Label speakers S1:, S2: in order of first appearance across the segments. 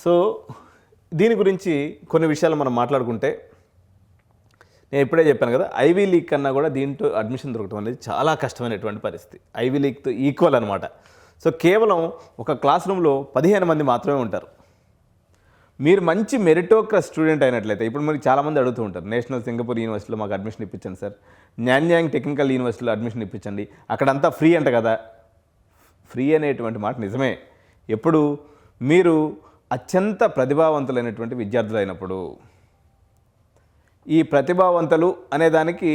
S1: So దీని గురించి కొన్ని విషయాలు మనం మాట్లాడుకుంటే, నేను ఇప్పుడే చెప్పాను కదా, ఐవీ లీగ్ కన్నా కూడా దీంట్లో అడ్మిషన్ దొరకడం అనేది చాలా కష్టమైనటువంటి పరిస్థితి. ఐవీ లీగ్తో ఈక్వల్ అనమాట. సో కేవలం ఒక క్లాస్ రూమ్లో 15 మంది మాత్రమే ఉంటారు. మీరు మంచి మెరిటోక్రస్ స్టూడెంట్ అయినట్లయితే, ఇప్పుడు మనకి చాలామంది అడుగుతూ ఉంటారు, నేషనల్ సింగపూర్ యూనివర్సిటీలో మాకు అడ్మిషన్ ఇప్పించండి సార్, న్యాన్యాంగ్ టెక్నికల్ యూనివర్సిటీలో అడ్మిషన్ ఇప్పించండి, అక్కడంతా ఫ్రీ అంట కదా. ఫ్రీ అనేటువంటి మాట నిజమే ఎప్పుడు మీరు అత్యంత ప్రతిభావంతులైనటువంటి విద్యార్థులు అయినప్పుడు. ఈ ప్రతిభావంతులు అనేదానికి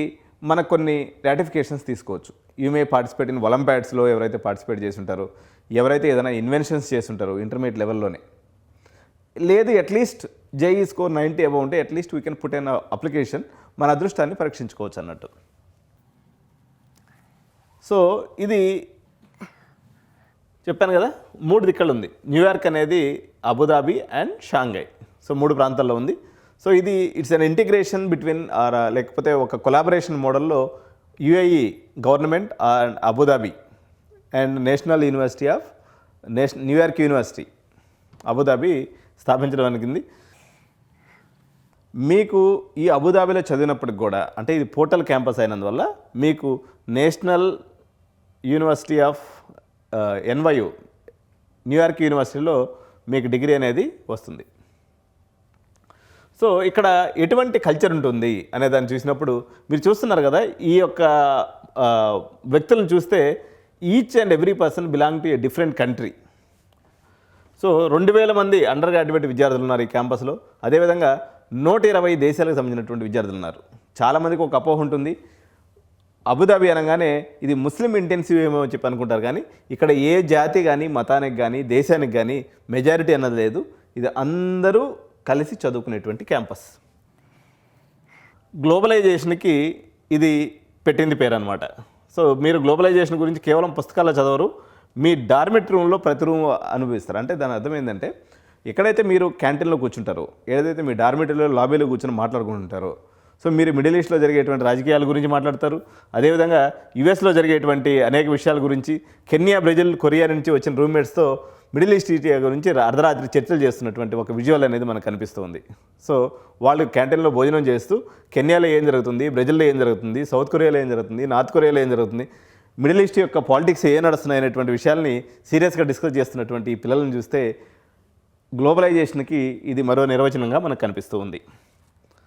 S1: మనకు కొన్ని రాటిఫికేషన్స్ తీసుకోవచ్చు. యూ మే పార్టిసిపేట్ ఇన్ ఒలింపియాడ్స్లో ఎవరైతే పార్టిసిపేట్ చేసి ఉంటారో, ఎవరైతే ఏదైనా ఇన్వెన్షన్స్ చేసి ఉంటారో ఇంటర్మీడియట్ లెవెల్లోనే, లేదు అట్లీస్ట్ జేఈ స్కోర్ 90 అబౌవ్ ఉంటే at least we can put an application, మన అదృష్టాన్ని పరీక్షించుకోవచ్చు అన్నట్టు. సో ఇది చెప్పాను కదా, 3 దిక్కలు ఉంది. న్యూయార్క్ అనేది అబుదాబి అండ్ షాంఘై, సో 3 ప్రాంతాల్లో ఉంది. సో ఇది ఇట్స్ అన్ ఇంటిగ్రేషన్ బిట్వీన్ లేకపోతే ఒక కొలాబరేషన్ మోడల్లో UAE government and Abu Dhabi and national university of New York university Abu Dhabi స్థాపించడం జరిగింది. మీకు ఈ అబుదాబిలో చదివినప్పటికి కూడా, అంటే ఇది పోర్టల్ క్యాంపస్ అయినందువల్ల మీకు national university of NYU New York యూనివర్సిటీలో మీకు డిగ్రీ అనేది వస్తుంది. సో ఇక్కడ ఎటువంటి కల్చర్ ఉంటుంది అనే దాన్ని చూసినప్పుడు మీరు చూస్తున్నారు కదా, ఈ యొక్క వ్యక్తులను చూస్తే each and every person belong to a different country. So 2000 మంది అండర్ గ్రాడ్యుయేట్ విద్యార్థులు ఉన్నారు ఈ క్యాంపస్లో. అదేవిధంగా 120 దేశాలకు సంబంధించినటువంటి విద్యార్థులు ఉన్నారు. చాలామందికి ఒక అపోహ ఉంటుంది, అబుదాబి అనగానే ఇది ముస్లిం ఇంటెన్సివ్ ఏమో చెప్పి అనుకుంటారు. కానీ ఇక్కడ ఏ జాతి కానీ, మతానికి కానీ, దేశానికి కానీ మెజారిటీ అన్నది లేదు. ఇది అందరూ కలిసి చదువుకునేటువంటి క్యాంపస్. గ్లోబలైజేషన్కి ఇది పెట్టింది పేరు అనమాట. సో మీరు గ్లోబలైజేషన్ గురించి కేవలం పుస్తకాల్లో చదవరు, మీ డార్మెటరీ రూమ్లో ప్రతి రూమ్ అనుభవిస్తారు. అంటే దాని అర్థం ఏంటంటే, ఎక్కడైతే మీరు క్యాంటీన్లో కూర్చుంటారో, ఏదైతే మీ డార్మెటరీలో లాబీలో కూర్చొని మాట్లాడుకుంటుంటారో, సో మీరు మిడిల్ ఈస్ట్లో జరిగేటువంటి రాజకీయాల గురించి మాట్లాడతారు. అదేవిధంగా యుఎస్లో జరిగేటువంటి అనేక విషయాల గురించి, కెన్యా, బ్రెజిల్, కొరియా నుంచి వచ్చిన రూమ్మేట్స్తో మిడిల్ ఈస్ట్ ఏరియా గురించి అర్ధరాత్రి చర్చలు చేస్తున్నటువంటి ఒక విజువల్ అనేది మనకు కనిపిస్తుంది. సో వాళ్ళు క్యాంటీన్లో భోజనం చేస్తూ కెన్యాలో ఏం జరుగుతుంది, బ్రెజిల్లో ఏం జరుగుతుంది, సౌత్ కొరియాలో ఏం జరుగుతుంది, నార్త్ కొరియాలో ఏం జరుగుతుంది, మిడిల్ ఈస్ట్ యొక్క పాలిటిక్స్ ఏ నడుస్తున్నాయి అనేటువంటి విషయాల్ని సీరియస్గా డిస్కస్ చేస్తున్నటువంటి ఈ పిల్లలను చూస్తే గ్లోబలైజేషన్కి ఇది మరో నిర్వచనంగా మనకు కనిపిస్తూ ఉంది.